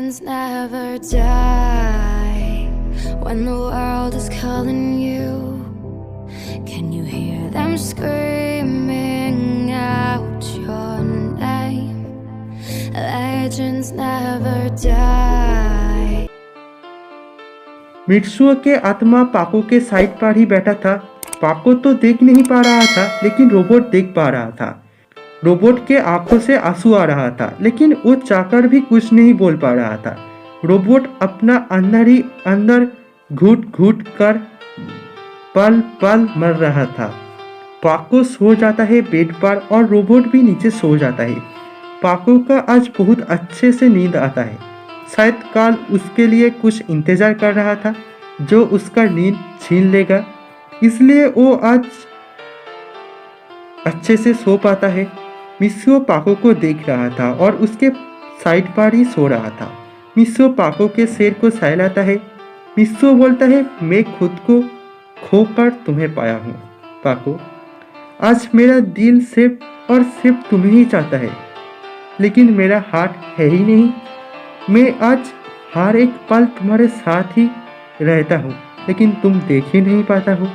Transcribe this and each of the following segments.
Legends never die when the world is calling you. Can you hear them screaming out your name? Legends never die. Mitsuo के आत्मा पाको के side पर ही बैठा था। पाको तो देख नहीं पा रहा था, लेकिन रोबोट देख पा रहा था। रोबोट के आंखों से आंसू आ रहा था, लेकिन वो चाहकर भी कुछ नहीं बोल पा रहा था। रोबोट अपना अंदर ही अंदर घुट घुट कर पल पल मर रहा था। पाको सो जाता है बेड पर और रोबोट भी नीचे सो जाता है। पाको का आज बहुत अच्छे से नींद आता है। शायद काल उसके लिए कुछ इंतजार कर रहा था जो उसका नींद छीन लेगा, इसलिए वो आज अच्छे से सो पाता है। मित्सुओ पाको को देख रहा था और उसके साइड पर ही सो रहा था। मित्सुओ पाको के सिर को सहलाता है। मित्सुओ बोलता है, मैं खुद को खोकर तुम्हें पाया हूँ पाको। आज मेरा दिल सिर्फ और सिर्फ तुम्हें ही चाहता है, लेकिन मेरा हार्ट है ही नहीं। मैं आज हर एक पल तुम्हारे साथ ही रहता हूँ, लेकिन तुम देख ही नहीं पाता हो।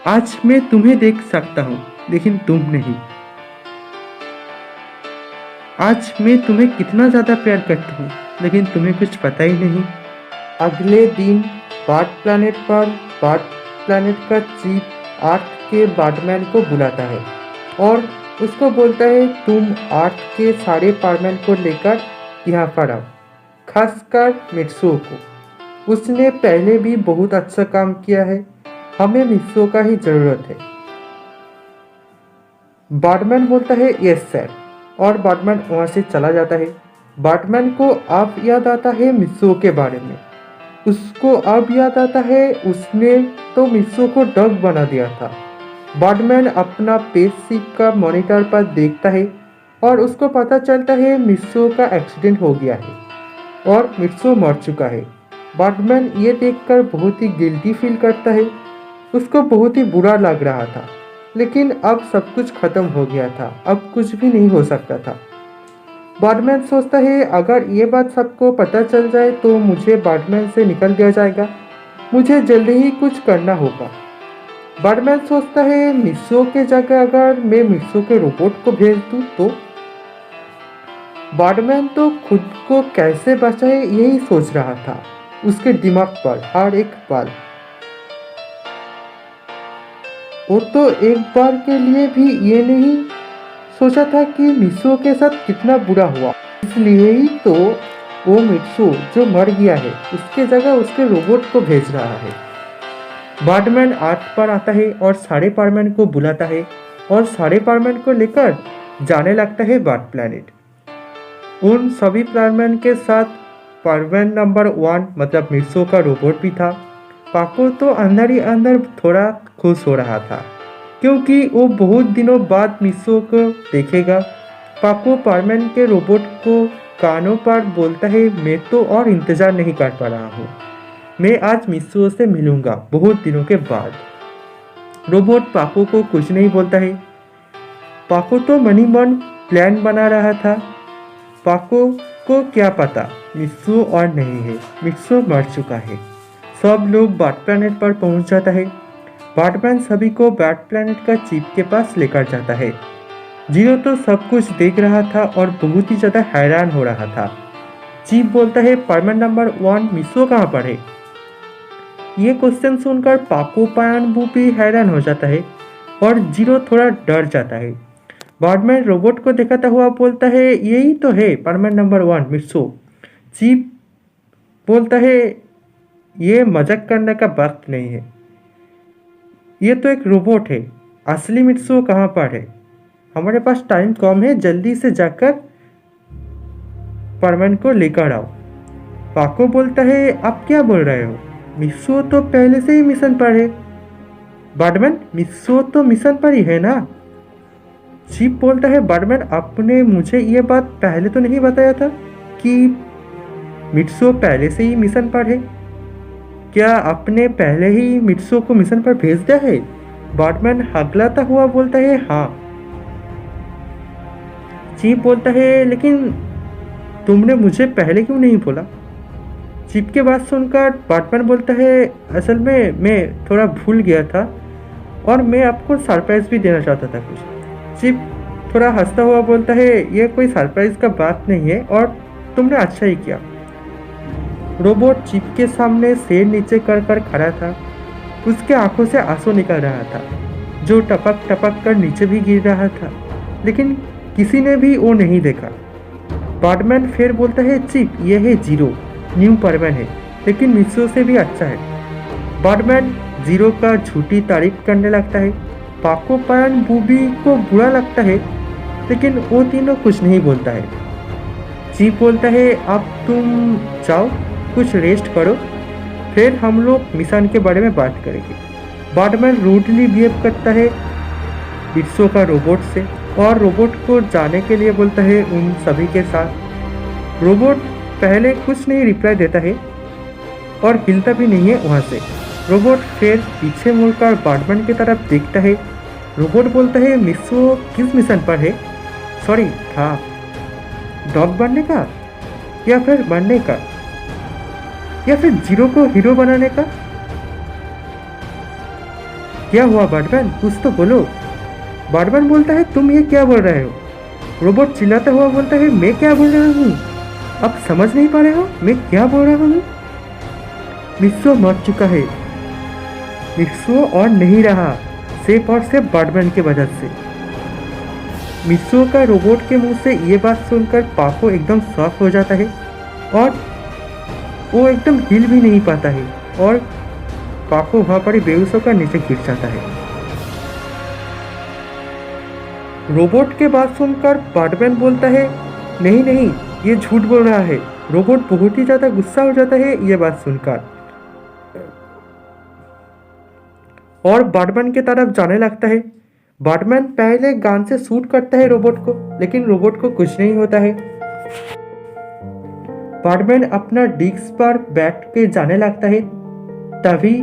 आज मैं तुम्हें देख सकता हूँ, लेकिन तुम नहीं। आज मैं तुम्हें कितना ज़्यादा प्यार करता हूँ, लेकिन तुम्हें कुछ पता ही नहीं। अगले दिन बार्ट प्लैनेट पर बार्ट प्लैनेट का चीफ अर्थ के बार्टमैन को बुलाता है और उसको बोलता है, तुम अर्थ के सारे पार्टमैन को लेकर यहाँ पर आओ, खासकर मित्सुओ को। उसने पहले भी बहुत अच्छा काम किया है, हमें मित्सुओ का ही ज़रूरत है। बार्टमैन बोलता है, यस सर, और बार्टमैन वहाँ से चला जाता है। बार्टमैन को अब याद आता है मित्सुओ के बारे में। उसको अब याद आता है उसने तो मित्सुओ को डॉग बना दिया था। बार्टमैन अपना पेशिप का मॉनिटर पर देखता है और उसको पता चलता है मित्सुओ का एक्सीडेंट हो गया है और मित्सुओ मर चुका है। बार्टमैन ये देखकर बहुत ही गिल्टी फील करता है। उसको बहुत ही बुरा लग रहा था, लेकिन अब सब कुछ खत्म हो गया था, अब कुछ भी नहीं हो सकता था। बार्टमैन सोचता है, अगर ये बात सबको पता चल जाए तो मुझे बार्टमैन से निकल दिया जाएगा, मुझे जल्दी ही कुछ करना होगा। बार्टमैन सोचता है, मित्सुओ के जगह अगर मैं मित्सुओ के रोबोट को भेज दूँ तो। बार्टमैन तो खुद को कैसे बचाए यही सोच रहा था उसके दिमाग पर हर एक पल। वो तो एक बार के लिए भी ये नहीं सोचा था कि मित्सुओ के साथ कितना बुरा हुआ, इसलिए ही तो वो मित्सुओ जो मर गया है उसके जगह उसके रोबोट को भेज रहा है। बार्टमैन अर्थ पर आता है और सारे पार्टमैन को बुलाता है और सारे पार्टमैन को लेकर जाने लगता है बार्ट प्लैनेट। उन सभी पार्टमैन के साथ पार्टमैन नंबर 1 मतलब मित्सुओ का रोबोट भी था। पाको तो अंदर ही अंदर थोड़ा खुश हो रहा था, क्योंकि वो बहुत दिनों बाद मित्सुओ को देखेगा। पाको पार्टमैन के रोबोट को कानों पर बोलता है, मैं तो और इंतज़ार नहीं कर पा रहा हूँ, मैं आज मित्सुओ से मिलूँगा बहुत दिनों के बाद। रोबोट पाको को कुछ नहीं बोलता है। पाको तो मनी मन प्लान बना रहा था। पाको को क्या पता मित्सुओ और नहीं है, मित्सुओ मर चुका है। सब लोग बार्ट प्लैनेट पर पहुंच जाता है। बार्टमैन सभी को बार्ट प्लैनेट का चीफ के पास लेकर जाता है। जीरो तो सब कुछ देख रहा था और बहुत ही ज़्यादा हैरान हो रहा था। चीफ बोलता है, पार्टमैन नंबर 1 मित्सुओ कहाँ पर है? ये क्वेश्चन सुनकर पाको पायानबू भी हैरान हो जाता है और जीरो थोड़ा डर जाता है। बार्टमैन रोबोट को दिखाता हुआ बोलता है, यही तो है पार्टमैन नंबर 1 मित्सुओ। चीफ बोलता है, ये मजाक करने का वक्त नहीं है, ये तो एक रोबोट है, असली मित्सुओ कहाँ पर है? हमारे पास टाइम कम है, जल्दी से जाकर पार्टमैन को लेकर आओ। पाको बोलता है, आप क्या बोल रहे हो? मित्सुओ तो पहले से ही मिशन पर है। बार्टमैन, मित्सुओ तो मिशन पर ही है ना? चीफ बोलता है, बार्टमैन आपने मुझे ये बात पहले तो नहीं बताया था कि मित्सुओ पहले से ही मिशन पर है। क्या आपने पहले ही मित्सुओ को मिशन पर भेज दिया है? बार्टमैन हगलाता हुआ बोलता है, हाँ। चीफ बोलता है, लेकिन तुमने मुझे पहले क्यों नहीं बोला? चिप के बात सुनकर बैटमैन बोलता है, असल में मैं थोड़ा भूल गया था और मैं आपको सरप्राइज़ भी देना चाहता था कुछ। चिप थोड़ा हंसता हुआ बोलता है, ये कोई सरप्राइज़ का बात नहीं है और तुमने अच्छा ही किया। रोबोट चिप के सामने सिर नीचे कर कर खड़ा था। उसके आंखों से आंसू निकल रहा था, जो टपक टपक कर नीचे भी गिर रहा था, लेकिन किसी ने भी वो नहीं देखा। बैटमैन फिर बोलता है, चिप ये है जीरो, न्यू परमैन है, लेकिन मिस्सो से भी अच्छा है। बैटमैन जीरो का झूठी तारीफ करने लगता है। पाको पायन बूबी को बुरा लगता है, लेकिन वो तीनों कुछ नहीं बोलता है। चीफ बोलता है, अब तुम जाओ कुछ रेस्ट करो, फिर हम लोग मिशन के बारे में बात करेंगे। बैटमैन रूडली बिहेव करता है मित्सो का रोबोट से और रोबोट को जाने के लिए बोलता है उन सभी के साथ। रोबोट पहले कुछ नहीं रिप्लाई देता है और हिलता भी नहीं है वहाँ से। रोबोट फिर पीछे मुड़कर बैटमैन की तरफ देखता है। रोबोट बोलता है, मित्सो किस मिशन पर है? सॉरी, था डॉग बनने का या फिर बनने का या फिर जीरो को हीरो बनाने का? क्या हुआ बैटमैन, कुछ तो बोलो। बैटमैन बोलता है, तुम ये क्या बोल रहे हो? रोबोट चिल्लाता हुआ बोलता है, मैं क्या बोल रहा हूँ? अब समझ नहीं पा रहे हो मैं क्या बोल रहा हूँ? मित्सो मर चुका है। मित्सो और नहीं रहा, सिर्फ और सिर्फ बैटमैन के वजह से। मित्सो का रोबोट के मुंह से ये बात सुनकर पाको एकदम शॉक हो जाता है और वो एकदम हिल भी नहीं पाता है और पाको वहाँ पर ही बेहोश होकर नीचे गिर जाता है। रोबोट के बात सुनकर बैटमैन बोलता है, नहीं नहीं, ये झूठ बोल रहा है। रोबोट बहुत ही ज़्यादा गुस्सा हो जाता है ये बात सुनकर और बैटमैन की तरफ जाने लगता है। बैटमैन पहले गन से शूट करता है रोबोट को, लेकिन रोबोट को कुछ नहीं होता है। बैटमैन अपना डिस्क पर बैठ के जाने लगता है, तभी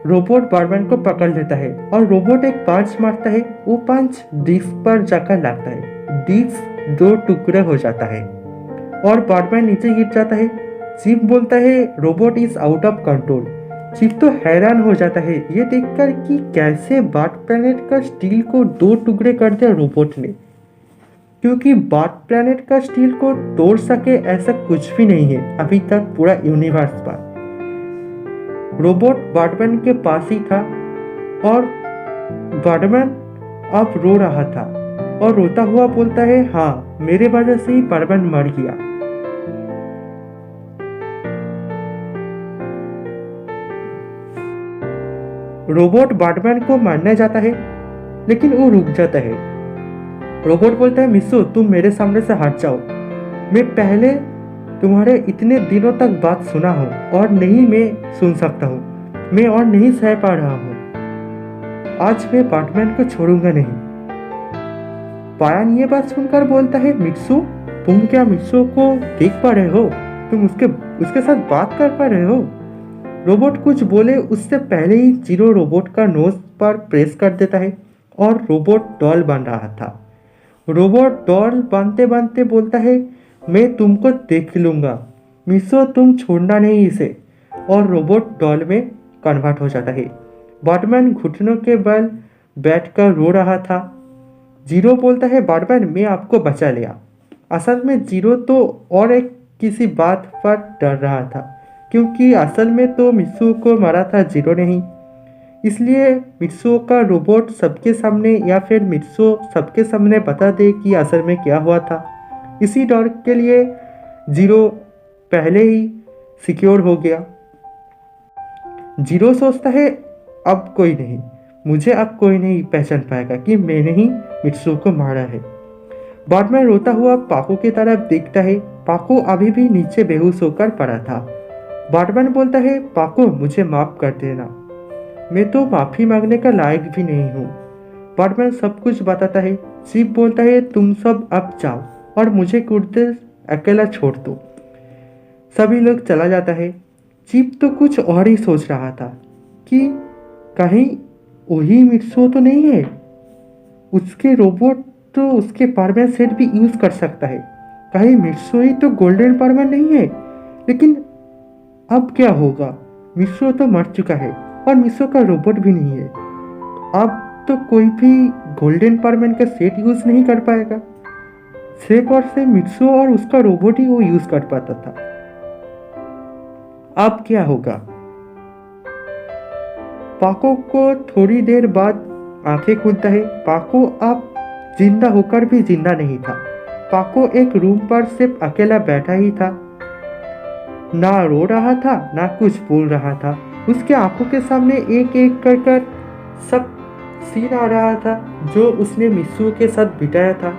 रोबोट बैटमैन को पकड़ लेता है और रोबोट एक पंच मारता है। वो पंच डिस्क पर जाकर लगता है। डिस्क दो टुकड़े हो जाता है और बैटमैन नीचे गिर जाता है। चीफ बोलता है, robot is out of control. Chief तो हैरान हो जाता है ये देखकर कि कैसे बाट प्लैनेट का स्टील को दो टुकड़े कर दिया रोबोट ने, क्योंकि बाट प्लैनेट का स्टील को तोड़ सके ऐसा कुछ भी नहीं है अभी तक पूरा यूनिवर्स पर। रोबोट बैटमैन के पास ही था और बैटमैन अब रो रहा था और रोता हुआ बोलता है, हाँ मेरे वजह से ही बैटमैन मर गया। रोबोट बैटमैन को मारने जाता है, लेकिन वो रुक जाता है। रोबोट बोलता है, मिस्सो तुम मेरे सामने से हट जाओ। मैं पहले तुम्हारे इतने दिनों तक बात सुना हूँ और नहीं मैं सुन सकता हूँ, मैं और नहीं सह पा रहा हूँ। आज मैं बैटमैन को छोड़ूंगा नहीं। पायन ये बात सुनकर बोलता है, मित्सो तुम क्या मित्सो को देख पा रहे हो? तुम उसके साथ बात कर पा रहे हो? रोबोट कुछ बोले उससे पहले ही जीरो रोबोट का नोज पर प्रेस कर देता है और रोबोट डॉल बन रहा था। रोबोट डॉल बनते बनते बोलता है, मैं तुमको देख लूँगा मिस्सो, तुम छोड़ना नहीं इसे, और रोबोट डॉल में कन्वर्ट हो जाता है। बैटमैन घुटनों के बल बैठकर रो रहा था। जीरो बोलता है, बैटमैन मैं आपको बचा लिया। असल में जीरो तो और एक किसी बात पर डर रहा था, क्योंकि असल में तो मित्सो को मारा था जीरो नहीं, इसलिए मित्सो का रोबोट सबके सामने या फिर मित्सो सबके सामने बता दे कि असल में क्या हुआ था। इसी डर के लिए जीरो पहले ही सिक्योर हो गया। जीरो सोचता है, अब कोई नहीं, मुझे अब कोई नहीं पहचान पाएगा कि मैंने ही मित्सो को मारा है। बैटमैन रोता हुआ पाको की तरफ देखता है। पाको अभी भी नीचे बेहोश होकर पड़ा था। बैटमैन बोलता है, पाको मुझे माफ कर देना, मैं तो माफ़ी मांगने का लायक भी नहीं हूँ। बैटमैन सब कुछ बताता है। चीफ बोलता है, तुम सब अब जाओ और मुझे कुछ देर अकेला छोड़ दो। सभी लोग चला जाता है। चीफ तो कुछ और ही सोच रहा था कि कहीं वही मित्सो तो नहीं है, उसके रोबोट तो उसके परमानेंट सेट भी यूज़ कर सकता है। कहीं मित्सुई तो गोल्डन पार्मर नहीं है। लेकिन अब क्या होगा? मित्सु तो मर चुका है और मित्सु का रोबोट भी नहीं है। अब तो कोई भी गोल्डन पार्मर का सेट यूज नहीं कर पाएगा। सिर्फ और सिर्फ मित्सु और उसका रोबोट ही वो यूज कर पाता था। अब क्या होगा? पाको को थोड़ी देर बाद आंखें खुलता है। पाको अब जिंदा होकर भी जिंदा नहीं था। पाको एक रूम पर सिर्फ अकेला बैठा ही था, ना रो रहा था ना कुछ बोल रहा था। उसके आंखों के सामने एक एक कर सब सीन आ रहा था जो उसने मित्सु के साथ बिताया था।